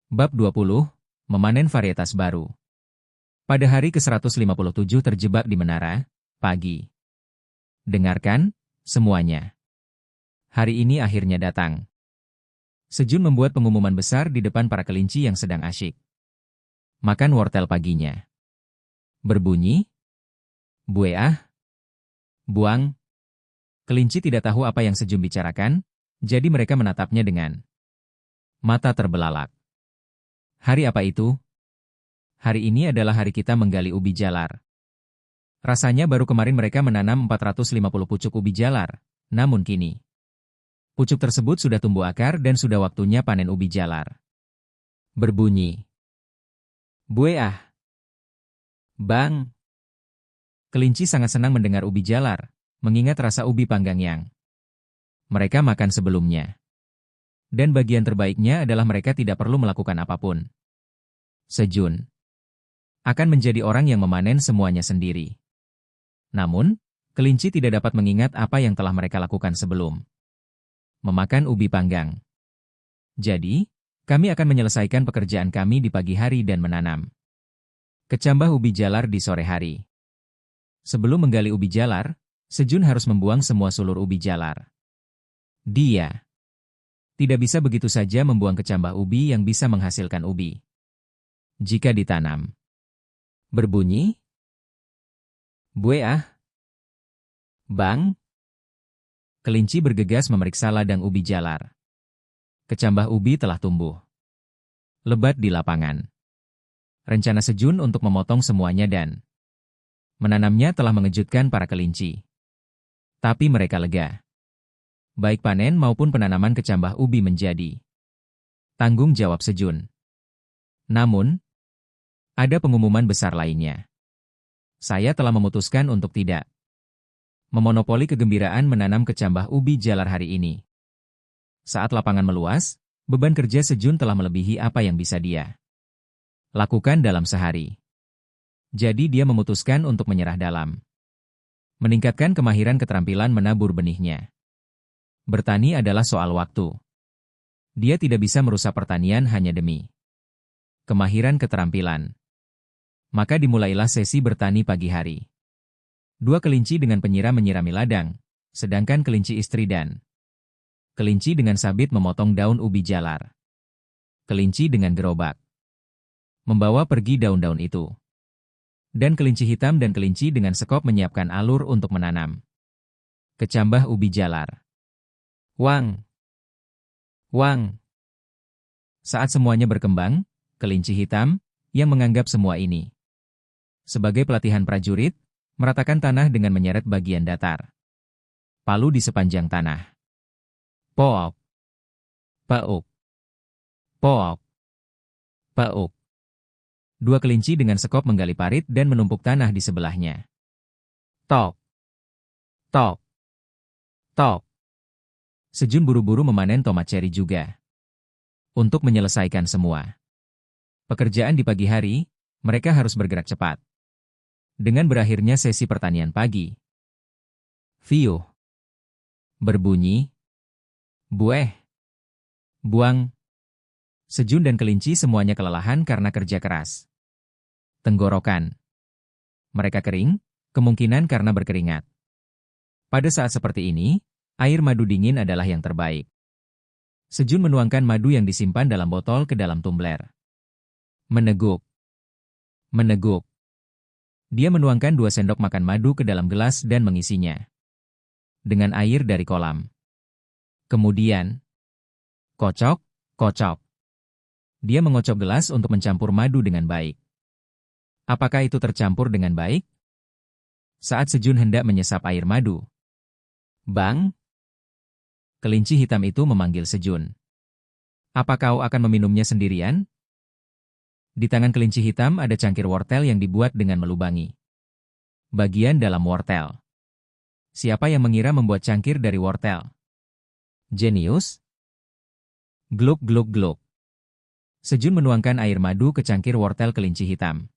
Bab 20, Memanen Varietas Baru. Pada hari ke-157 terjebak di menara, pagi. Dengarkan, semuanya. Hari ini akhirnya datang. Sejun membuat pengumuman besar di depan para kelinci yang sedang asyik makan wortel paginya. Berbunyi, bueah, buang. Kelinci tidak tahu apa yang Sejun bicarakan, jadi mereka menatapnya dengan mata terbelalak. Hari apa itu? Hari ini adalah hari kita menggali ubi jalar. Rasanya baru kemarin mereka menanam 450 pucuk ubi jalar, namun kini pucuk tersebut sudah tumbuh akar dan sudah waktunya panen ubi jalar. Berbunyi, bueah, bang. Kelinci sangat senang mendengar ubi jalar, mengingat rasa ubi panggang yang mereka makan sebelumnya. Dan bagian terbaiknya adalah mereka tidak perlu melakukan apapun. Sejun akan menjadi orang yang memanen semuanya sendiri. Namun, kelinci tidak dapat mengingat apa yang telah mereka lakukan sebelum memakan ubi panggang. Jadi, kami akan menyelesaikan pekerjaan kami di pagi hari dan menanam kecambah ubi jalar di sore hari. Sebelum menggali ubi jalar, Sejun harus membuang semua sulur ubi jalar. Dia tidak bisa begitu saja membuang kecambah ubi yang bisa menghasilkan ubi jika ditanam. Berbunyi, bueah, bang. Kelinci bergegas memeriksa ladang ubi jalar. Kecambah ubi telah tumbuh lebat di lapangan. Rencana Sejun untuk memotong semuanya dan menanamnya telah mengejutkan para kelinci. Tapi mereka lega. Baik panen maupun penanaman kecambah ubi menjadi tanggung jawab Sejun. Namun, ada pengumuman besar lainnya. Saya telah memutuskan untuk tidak memonopoli kegembiraan menanam kecambah ubi jalar hari ini. Saat lapangan meluas, beban kerja Sejun telah melebihi apa yang bisa dia lakukan dalam sehari. Jadi dia memutuskan untuk menyerah dalam meningkatkan kemahiran keterampilan menabur benihnya. Bertani adalah soal waktu. Dia tidak bisa merusak pertanian hanya demi kemahiran keterampilan. Maka dimulailah sesi bertani pagi hari. Dua kelinci dengan penyiram menyirami ladang, sedangkan kelinci istri dan kelinci dengan sabit memotong daun ubi jalar. Kelinci dengan gerobak membawa pergi daun-daun itu. Dan kelinci hitam dan kelinci dengan sekop menyiapkan alur untuk menanam kecambah ubi jalar. Wang! Wang! Saat semuanya berkembang, kelinci hitam yang menganggap semua ini sebagai pelatihan prajurit, meratakan tanah dengan menyeret bagian datar palu di sepanjang tanah. Pook! Pauk! Pook! Pauk! Dua kelinci dengan sekop menggali parit dan menumpuk tanah di sebelahnya. Tok! Tok! Tok! Sejun buru-buru memanen tomat ceri juga. Untuk menyelesaikan semua pekerjaan di pagi hari, mereka harus bergerak cepat. Dengan berakhirnya sesi pertanian pagi, Fiuh berbunyi, bueh, buang. Sejun dan kelinci semuanya kelelahan karena kerja keras. Tenggorokan mereka kering, kemungkinan karena berkeringat. Pada saat seperti ini, air madu dingin adalah yang terbaik. Sejun menuangkan madu yang disimpan dalam botol ke dalam tumbler. Meneguk. Meneguk. Dia menuangkan 2 sendok makan madu ke dalam gelas dan mengisinya dengan air dari kolam. Kemudian, kocok, kocok. Dia mengocok gelas untuk mencampur madu dengan baik. Apakah itu tercampur dengan baik? Saat Sejun hendak menyesap air madu, Bang! Kelinci hitam itu memanggil Sejun. Apa kau akan meminumnya sendirian? Di tangan kelinci hitam ada cangkir wortel yang dibuat dengan melubangi bagian dalam wortel. Siapa yang mengira membuat cangkir dari wortel? Jenius? Gluk gluk gluk. Sejun menuangkan air madu ke cangkir wortel kelinci hitam.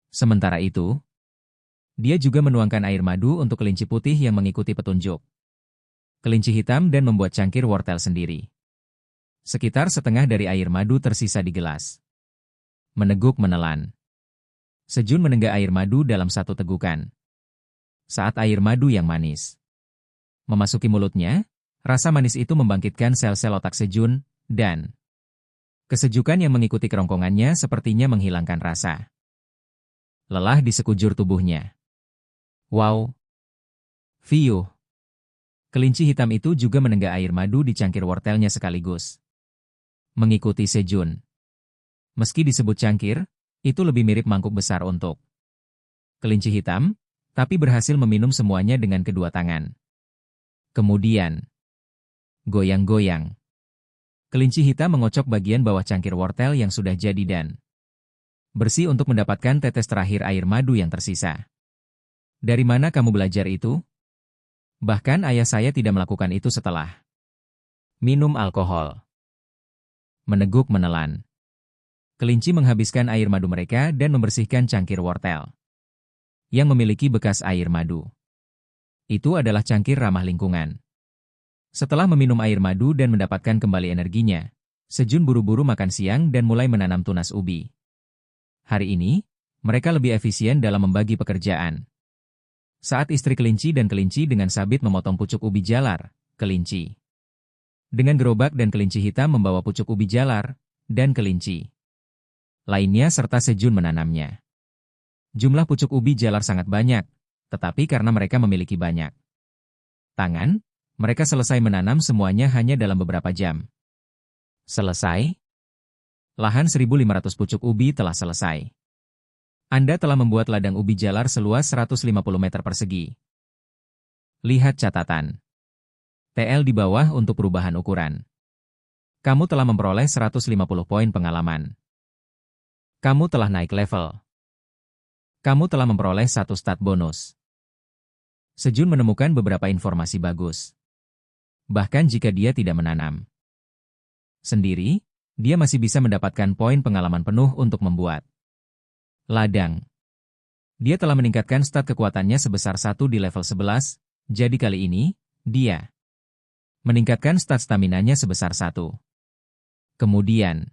Sementara itu, dia juga menuangkan air madu untuk kelinci putih yang mengikuti petunjuk kelinci hitam dan membuat cangkir wortel sendiri. Sekitar setengah dari air madu tersisa di gelas. Meneguk menelan. Sejun menenggak air madu dalam satu tegukan. Saat air madu yang manis memasuki mulutnya, rasa manis itu membangkitkan sel-sel otak Sejun, dan kesejukan yang mengikuti kerongkongannya sepertinya menghilangkan rasa lelah di sekujur tubuhnya. Wow! Fiuh! Kelinci hitam itu juga menenggak air madu di cangkir wortelnya sekaligus. Mengikuti Sejun. Meski disebut cangkir, itu lebih mirip mangkuk besar untuk kelinci hitam, tapi berhasil meminum semuanya dengan kedua tangan. Kemudian, goyang-goyang. Kelinci hitam mengocok bagian bawah cangkir wortel yang sudah jadi dan bersih untuk mendapatkan tetes terakhir air madu yang tersisa. Dari mana kamu belajar itu? Bahkan ayah saya tidak melakukan itu setelah minum alkohol. Meneguk menelan. Kelinci menghabiskan air madu mereka dan membersihkan cangkir wortel yang memiliki bekas air madu. Itu adalah cangkir ramah lingkungan. Setelah meminum air madu dan mendapatkan kembali energinya, Sejun buru-buru makan siang dan mulai menanam tunas ubi. Hari ini, mereka lebih efisien dalam membagi pekerjaan. Saat istri kelinci dan kelinci dengan sabit memotong pucuk ubi jalar, kelinci dengan gerobak dan kelinci hitam membawa pucuk ubi jalar, dan kelinci lainnya serta Sejun menanamnya. Jumlah pucuk ubi jalar sangat banyak, tetapi karena mereka memiliki banyak tangan, mereka selesai menanam semuanya hanya dalam beberapa jam. Selesai? Lahan 1.500 pucuk ubi telah selesai. Anda telah membuat ladang ubi jalar seluas 150 meter persegi. Lihat catatan TL di bawah untuk perubahan ukuran. Kamu telah memperoleh 150 poin pengalaman. Kamu telah naik level. Kamu telah memperoleh 1 stat bonus. Sejun menemukan beberapa informasi bagus. Bahkan jika dia tidak menanam sendiri, dia masih bisa mendapatkan poin pengalaman penuh untuk membuat ladang. Dia telah meningkatkan stat kekuatannya sebesar 1 di level 11, jadi kali ini, dia meningkatkan stat staminanya sebesar 1. Kemudian,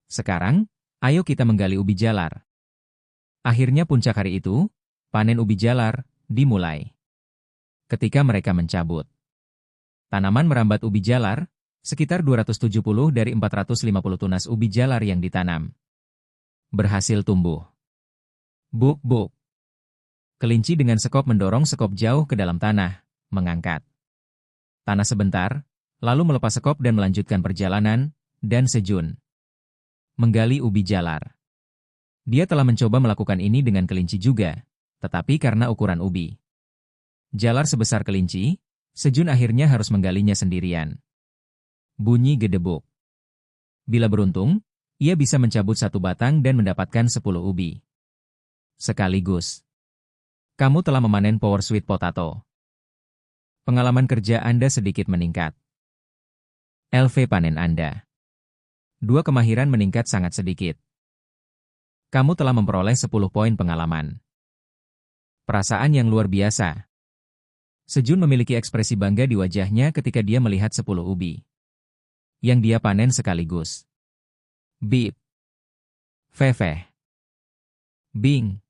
sekarang, ayo kita menggali ubi jalar. Akhirnya puncak hari itu, panen ubi jalar dimulai. Ketika mereka mencabut tanaman merambat ubi jalar, sekitar 270 dari 450 tunas ubi jalar yang ditanam berhasil tumbuh. Buk-buk. Kelinci dengan sekop mendorong sekop jauh ke dalam tanah, mengangkat tanah sebentar, lalu melepas sekop dan melanjutkan perjalanan, dan Sejun menggali ubi jalar. Dia telah mencoba melakukan ini dengan kelinci juga, tetapi karena ukuran ubi jalar sebesar kelinci, Sejun akhirnya harus menggalinya sendirian. Bunyi gedebuk. Bila beruntung, ia bisa mencabut 1 batang dan mendapatkan 10 ubi sekaligus. Kamu telah memanen power sweet potato. Pengalaman kerja Anda sedikit meningkat. LV panen Anda. 2 kemahiran meningkat sangat sedikit. Kamu telah memperoleh 10 poin pengalaman. Perasaan yang luar biasa. Sejun memiliki ekspresi bangga di wajahnya ketika dia melihat 10 ubi yang dia panen sekaligus. Bip. Fefeh. Bing.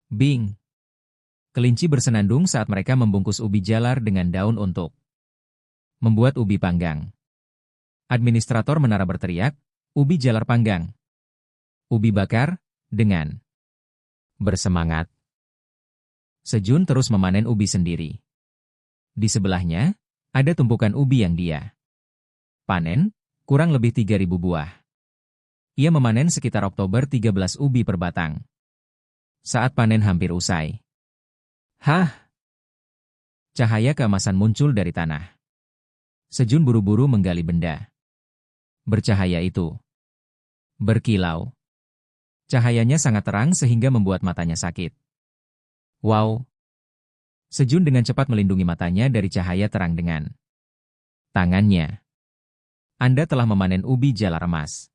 Bing. Kelinci bersenandung saat mereka membungkus ubi jalar dengan daun untuk membuat ubi panggang. Administrator menara berteriak, ubi jalar panggang. Ubi bakar, dengan bersemangat. Sejun terus memanen ubi sendiri. Di sebelahnya, ada tumpukan ubi yang dia panen, kurang lebih 3.000 buah. Ia memanen sekitar Oktober 13 ubi per batang. Saat panen hampir usai. Hah! Cahaya keemasan muncul dari tanah. Sejun buru-buru menggali benda bercahaya itu. Berkilau. Cahayanya sangat terang sehingga membuat matanya sakit. Wow! Sejun dengan cepat melindungi matanya dari cahaya terang dengan tangannya. Anda telah memanen ubi jalar emas.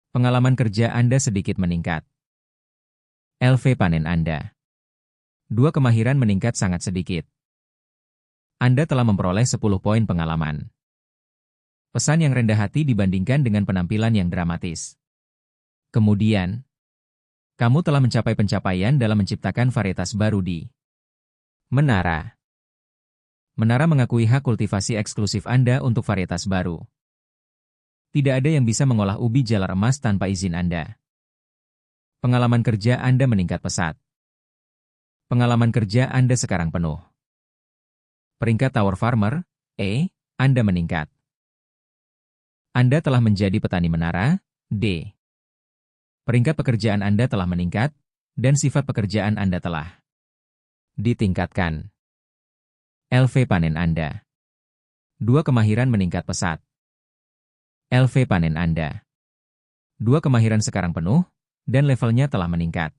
Pengalaman kerja Anda sedikit meningkat. LV panen Anda. 2 kemahiran meningkat sangat sedikit. Anda telah memperoleh 10 poin pengalaman. Pesan yang rendah hati dibandingkan dengan penampilan yang dramatis. Kemudian, kamu telah mencapai pencapaian dalam menciptakan varietas baru di Menara. Menara mengakui hak kultivasi eksklusif Anda untuk varietas baru. Tidak ada yang bisa mengolah ubi jalar emas tanpa izin Anda. Pengalaman kerja Anda meningkat pesat. Pengalaman kerja Anda sekarang penuh. Peringkat Tower Farmer, Anda meningkat. Anda telah menjadi petani menara, D. Peringkat pekerjaan Anda telah meningkat, dan sifat pekerjaan Anda telah ditingkatkan. LV panen Anda. 2 kemahiran meningkat pesat. LV panen Anda. 2 kemahiran sekarang penuh, dan levelnya telah meningkat.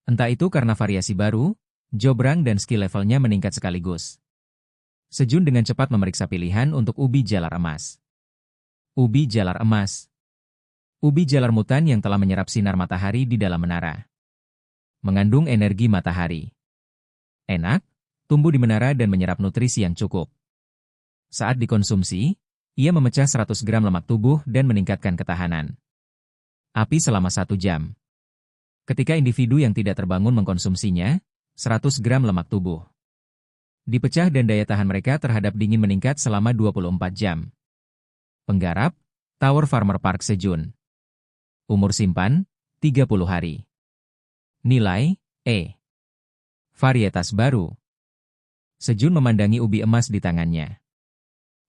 Entah itu karena variasi baru, job rank dan skill levelnya meningkat sekaligus. Sejun dengan cepat memeriksa pilihan untuk ubi jalar emas. Ubi jalar emas. Ubi jalar mutan yang telah menyerap sinar matahari di dalam menara. Mengandung energi matahari. Enak, tumbuh di menara dan menyerap nutrisi yang cukup. Saat dikonsumsi, ia memecah 100 gram lemak tubuh dan meningkatkan ketahanan api selama 1 jam. Ketika individu yang tidak terbangun mengkonsumsinya, 100 gram lemak tubuh dipecah dan daya tahan mereka terhadap dingin meningkat selama 24 jam. Penggarap, Tower Farmer Park Sejun. Umur simpan, 30 hari. Nilai, Varietas baru. Sejun memandangi ubi emas di tangannya.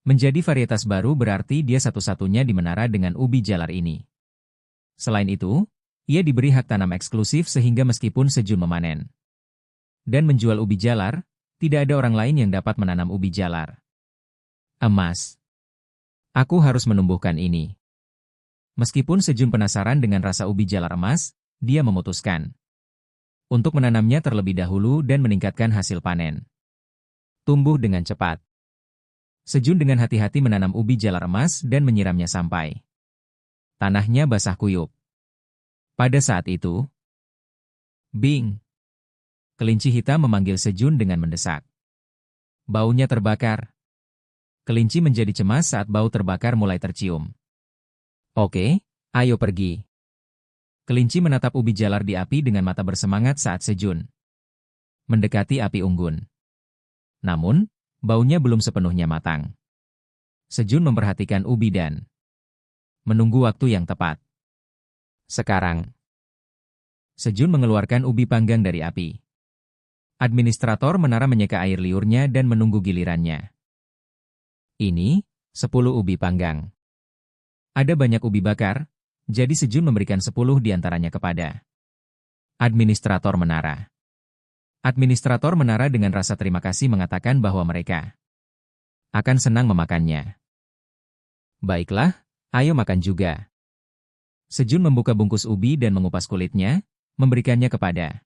Menjadi varietas baru berarti dia satu-satunya di menara dengan ubi jalar ini. Selain itu, ia diberi hak tanam eksklusif sehingga meskipun Sejun memanen dan menjual ubi jalar, tidak ada orang lain yang dapat menanam ubi jalar emas. Aku harus menumbuhkan ini. Meskipun Sejun penasaran dengan rasa ubi jalar emas, dia memutuskan untuk menanamnya terlebih dahulu dan meningkatkan hasil panen. Tumbuh dengan cepat. Sejun dengan hati-hati menanam ubi jalar emas dan menyiramnya sampai tanahnya basah kuyup. Pada saat itu, Bing! Kelinci hitam memanggil Sejun dengan mendesak. Baunya terbakar. Kelinci menjadi cemas saat bau terbakar mulai tercium. Oke, ayo pergi. Kelinci menatap ubi jalar di api dengan mata bersemangat saat Sejun mendekati api unggun. Namun, baunya belum sepenuhnya matang. Sejun memperhatikan ubi dan menunggu waktu yang tepat. Sekarang, Sejun mengeluarkan ubi panggang dari api. Administrator menara menyeka air liurnya dan menunggu gilirannya. Ini, 10 ubi panggang. Ada banyak ubi bakar, jadi Sejun memberikan 10 diantaranya kepada administrator menara. Administrator menara dengan rasa terima kasih mengatakan bahwa mereka akan senang memakannya. Baiklah, ayo makan juga. Sejun membuka bungkus ubi dan mengupas kulitnya, memberikannya kepada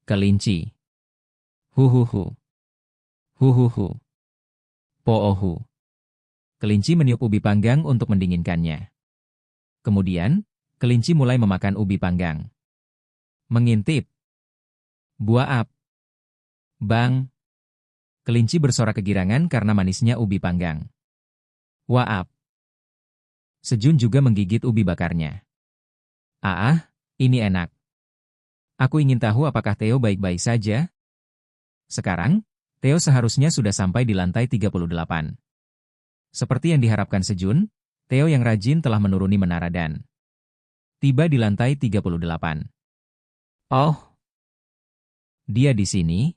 kelinci. Huhuhu. Huhuhu. Poohu. Kelinci meniup ubi panggang untuk mendinginkannya. Kemudian, kelinci mulai memakan ubi panggang. Mengintip. Buah ap. Bang. Kelinci bersorak kegirangan karena manisnya ubi panggang. Waap. Sejun juga menggigit ubi bakarnya. Ini enak. Aku ingin tahu apakah Theo baik-baik saja? Sekarang, Theo seharusnya sudah sampai di lantai 38. Seperti yang diharapkan Sejun, Theo yang rajin telah menuruni menara dan tiba di lantai 38. Oh, dia di sini?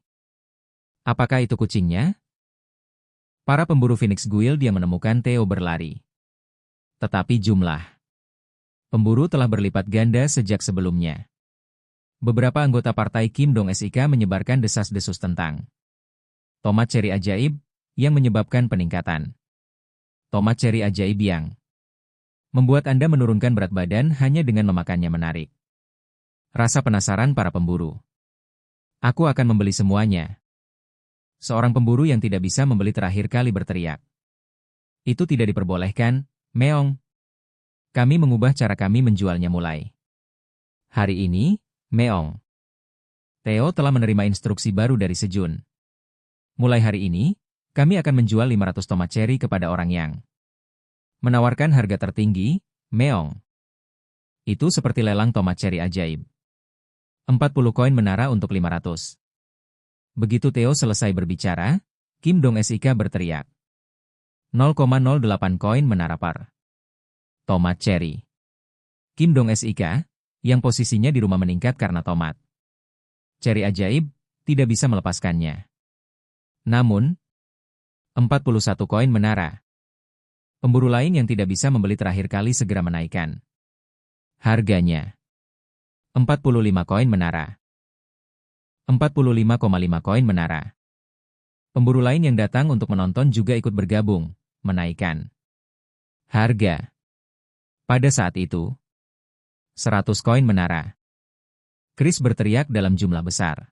Apakah itu kucingnya? Para pemburu Phoenix Guild yang menemukan Theo berlari. Tetapi jumlah pemburu telah berlipat ganda sejak sebelumnya. Beberapa anggota partai Kim Dong SIK menyebarkan desas-desus tentang tomat ceri ajaib yang menyebabkan peningkatan. Tomat ceri ajaib yang membuat Anda menurunkan berat badan hanya dengan memakannya menarik rasa penasaran para pemburu. Aku akan membeli semuanya. Seorang pemburu yang tidak bisa membeli terakhir kali berteriak. Itu tidak diperbolehkan, Meong. Kami mengubah cara kami menjualnya mulai hari ini, Meong. Theo telah menerima instruksi baru dari Sejun. Mulai hari ini, kami akan menjual 500 tomat ceri kepada orang yang Menawarkan harga tertinggi, meong. Itu seperti lelang tomat cherry ajaib. 40 koin menara untuk 500. Begitu Theo selesai berbicara, Kim Dong Sik berteriak. 0,08 koin menara par. Tomat cherry. Kim Dong Sik, yang posisinya di rumah meningkat karena tomat cherry ajaib, tidak bisa melepaskannya. Namun, 41 koin menara. Pemburu lain yang tidak bisa membeli terakhir kali segera menaikkan harganya. 45 koin menara. 45,5 koin menara. Pemburu lain yang datang untuk menonton juga ikut bergabung, menaikkan harga. Pada saat itu, 100 koin menara. Chris berteriak dalam jumlah besar.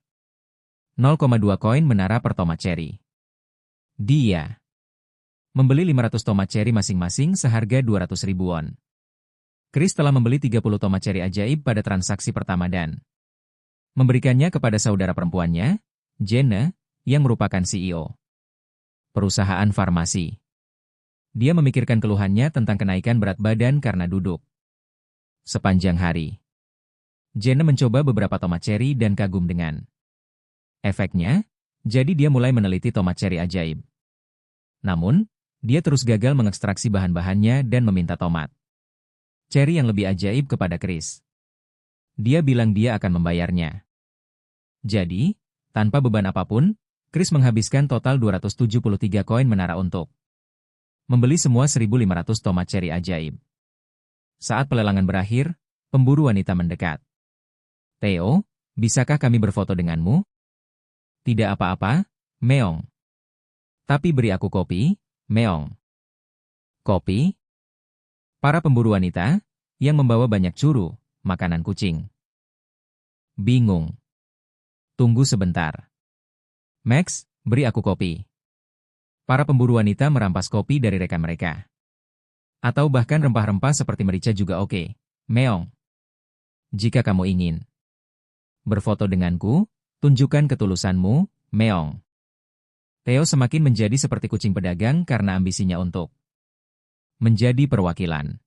0,2 koin menara per tomat cherry. Dia membeli 500 tomat cherry masing-masing seharga 200.000 won. Chris telah membeli 30 tomat cherry ajaib pada transaksi pertama dan memberikannya kepada saudara perempuannya, Jenna, yang merupakan CEO perusahaan farmasi. Dia memikirkan keluhannya tentang kenaikan berat badan karena duduk sepanjang hari. Jenna mencoba beberapa tomat cherry dan kagum dengan efeknya, jadi dia mulai meneliti tomat cherry ajaib. Namun, dia terus gagal mengekstraksi bahan-bahannya dan meminta tomat cherry yang lebih ajaib kepada Chris. Dia bilang dia akan membayarnya. Jadi, tanpa beban apapun, Chris menghabiskan total 273 koin menara untuk membeli semua 1.500 tomat cherry ajaib. Saat pelelangan berakhir, pemburu wanita mendekat. Theo, bisakah kami berfoto denganmu? Tidak apa-apa, meong. Tapi beri aku kopi, meong. Kopi? Para pemburu wanita, yang membawa banyak curu, makanan kucing. Bingung. Tunggu sebentar. Max, beri aku kopi. Para pemburu wanita merampas kopi dari rekan mereka. Atau bahkan rempah-rempah seperti merica juga oke, meong. Jika kamu ingin berfoto denganku, tunjukkan ketulusanmu, meong. Theo semakin menjadi seperti kucing pedagang karena ambisinya untuk menjadi perwakilan.